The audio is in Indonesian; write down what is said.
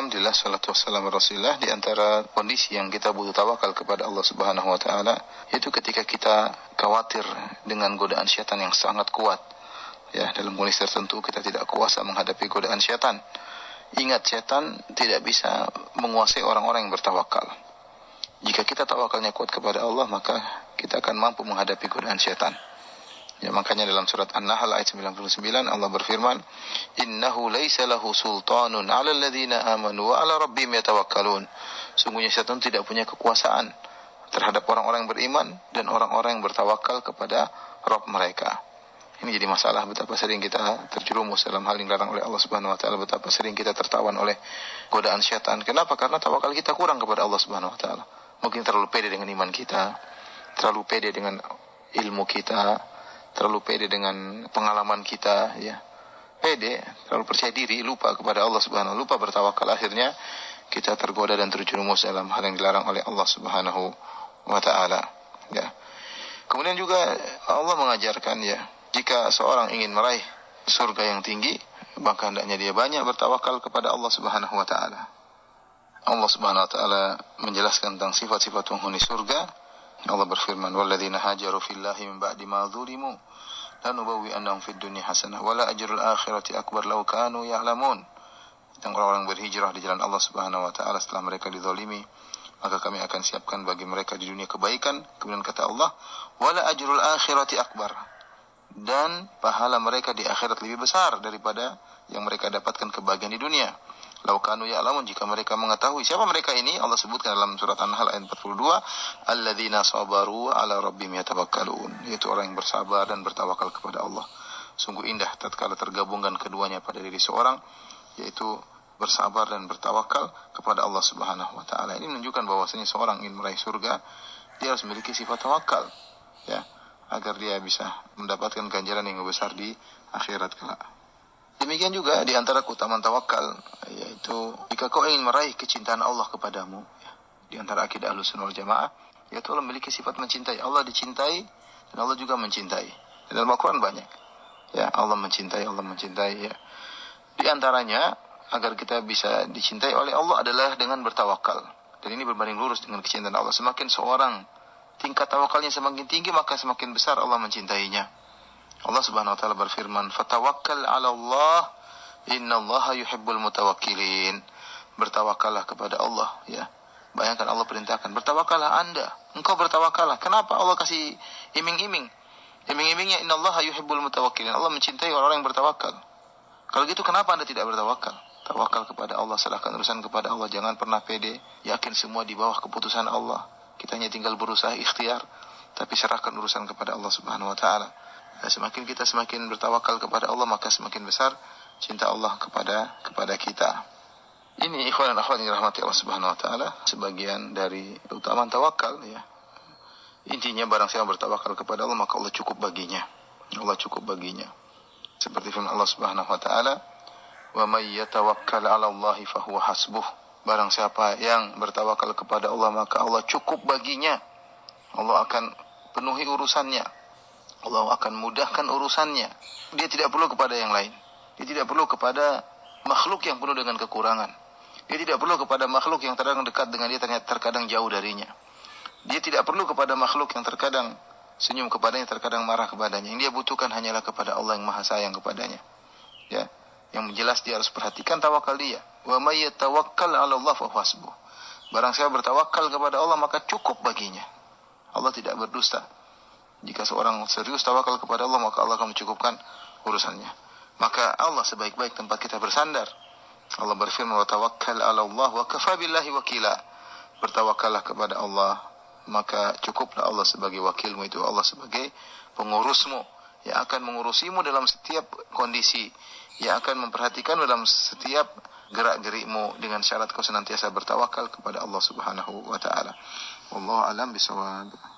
Alhamdulillah, salatu wassalamu Rasulillah. Di antara kondisi yang kita butuh tawakal kepada Allah Subhanahu wa taala yaitu ketika kita khawatir dengan godaan syaitan yang sangat kuat. Ya, dalam kondisi tertentu kita tidak kuasa menghadapi godaan syaitan. Ingat, syaitan tidak bisa menguasai orang-orang yang bertawakal. Jika kita tawakalnya kuat kepada Allah, maka kita akan mampu menghadapi godaan syaitan. Ya, makanya dalam surat An-Nahl ayat 99 Allah berfirman, "Innahu laisa lahu sultanun 'alal ladzina amanu wa 'ala rabbihim yatawakkalun." Sungguhnya syaitan tidak punya kekuasaan terhadap orang-orang yang beriman dan orang-orang yang bertawakal kepada Rabb mereka. Ini jadi masalah, betapa sering kita terjerumus dalam hal yang dilarang oleh Allah Subhanahu wa taala, betapa sering kita tertawan oleh godaan syaitan. Kenapa? Karena tawakal kita kurang kepada Allah Subhanahu wa taala. Mungkin terlalu pede dengan iman kita, terlalu pede dengan ilmu kita, terlalu pede dengan pengalaman kita, ya. Pede, terlalu percaya diri, lupa kepada Allah Subhanahu, lupa bertawakal. Akhirnya kita tergoda dan terjerumus dalam hal yang dilarang oleh Allah Subhanahu wa taala, ya. Kemudian juga Allah mengajarkan, ya, jika seorang ingin meraih surga yang tinggi, maka hendaknya dia banyak bertawakal kepada Allah Subhanahu wa taala. Allah Subhanahu wa taala menjelaskan tentang sifat-sifat penghuni surga. Allah berfirman, "Walladzina hajaru fillahi min ba'di ma dzulimu lanubawwi'annahum fid dunya hasanah wa la ajrul akhirati akbar law kanu ya'lamun." Tentang orang-orang berhijrah di jalan Allah Subhanahu wa taala setelah mereka dizalimi, maka kami akan siapkan bagi mereka di dunia kebaikan. Kemudian kata Allah, "Wa la ajrul akhirati akbar." Dan pahala mereka di akhirat lebih besar daripada yang mereka dapatkan kebahagiaan di dunia. Lau kanu ya'lamun, jika mereka mengetahui. Siapa mereka ini? Allah sebutkan dalam surat An-Nahl ayat 42, "Alladzina sabaru 'ala rabbihim yatawakkalun." Yaitu orang yang bersabar dan bertawakal kepada Allah. Sungguh indah tatkala tergabungkan keduanya pada diri seorang, yaitu bersabar dan bertawakal kepada Allah Subhanahu wa taala. Ini menunjukkan bahwasanya seorang ingin meraih surga, dia harus memiliki sifat tawakal, ya, agar dia bisa mendapatkan ganjaran yang besar di akhirat kelak. Demikian juga di antara keutamaan tawakal, yaitu jika kau ingin meraih kecintaan Allah kepadamu, ya, di antara akidah Ahlussunnah wal Jamaah, yaitu Allah memiliki sifat mencintai. Allah dicintai dan Allah juga mencintai. Dalam Al-Quran banyak, ya, Allah mencintai, ya. Di antaranya agar kita bisa dicintai oleh Allah adalah dengan bertawakal. Dan ini berbanding lurus dengan kecintaan Allah. Semakin seorang tingkat tawakalnya semakin tinggi, maka semakin besar Allah mencintainya. Allah Subhanahu wa taala berfirman, "Fatawakkal 'ala Allah, innallaha yuhibbul mutawakkilin." Bertawakallah kepada Allah, ya. Bayangkan Allah perintahkan, bertawakallah Anda. Engkau bertawakallah. Kenapa Allah kasih iming-iming? Iming-imingnya innallaha yuhibbul mutawakkilin. Allah mencintai orang-orang yang bertawakal. Kalau gitu kenapa Anda tidak bertawakal? Tawakal kepada Allah, serahkan urusan kepada Allah. Jangan pernah pede, yakin semua di bawah keputusan Allah. Kita hanya tinggal berusaha ikhtiar, tapi serahkan urusan kepada Allah Subhanahu wa taala. Dan semakin kita semakin bertawakal kepada Allah, maka semakin besar cinta Allah kepada kita. Ini ikhwan dan akhwat yang dirahmati Allah Subhanahu wa taala, sebagian dari keutamaan tawakal, ya. Intinya barang siapa bertawakal kepada Allah, maka Allah cukup baginya. Allah cukup baginya. Seperti firman Allah Subhanahu wa taala, "Wa may yatawakkal 'ala Allahi fa huwa hasbuh." Barang siapa yang bertawakal kepada Allah, maka Allah cukup baginya. Allah akan penuhi urusannya. Allah akan mudahkan urusannya. Dia tidak perlu kepada yang lain. Dia tidak perlu kepada makhluk yang penuh dengan kekurangan. Dia tidak perlu kepada makhluk yang terkadang dekat dengan dia, terkadang jauh darinya. Dia tidak perlu kepada makhluk yang terkadang senyum kepadanya, terkadang marah kepadanya. Yang dia butuhkan hanyalah kepada Allah yang Maha Sayang kepadanya. Ya, yang jelas dia harus perhatikan tawakal dia. Wa may yatawakkal 'ala Allah fa huwa hasbuh. Barang siapa bertawakal kepada Allah, maka cukup baginya. Allah tidak berdusta. Jika seorang serius tawakal kepada Allah, maka Allah akan mencukupkan urusannya. Maka Allah sebaik-baik tempat kita bersandar. Allah berfirman, "Wa tawakkal 'ala Allah wa kafa billahi wakila." Bertawakallah kepada Allah, maka cukuplah Allah sebagai wakilmu, itu Allah sebagai pengurusmu yang akan mengurusimu dalam setiap kondisi, yang akan memperhatikan dalam setiap gerak-gerikmu, dengan syarat kau senantiasa bertawakal kepada Allah Subhanahu wa taala. Wallahu a'lam bishawab.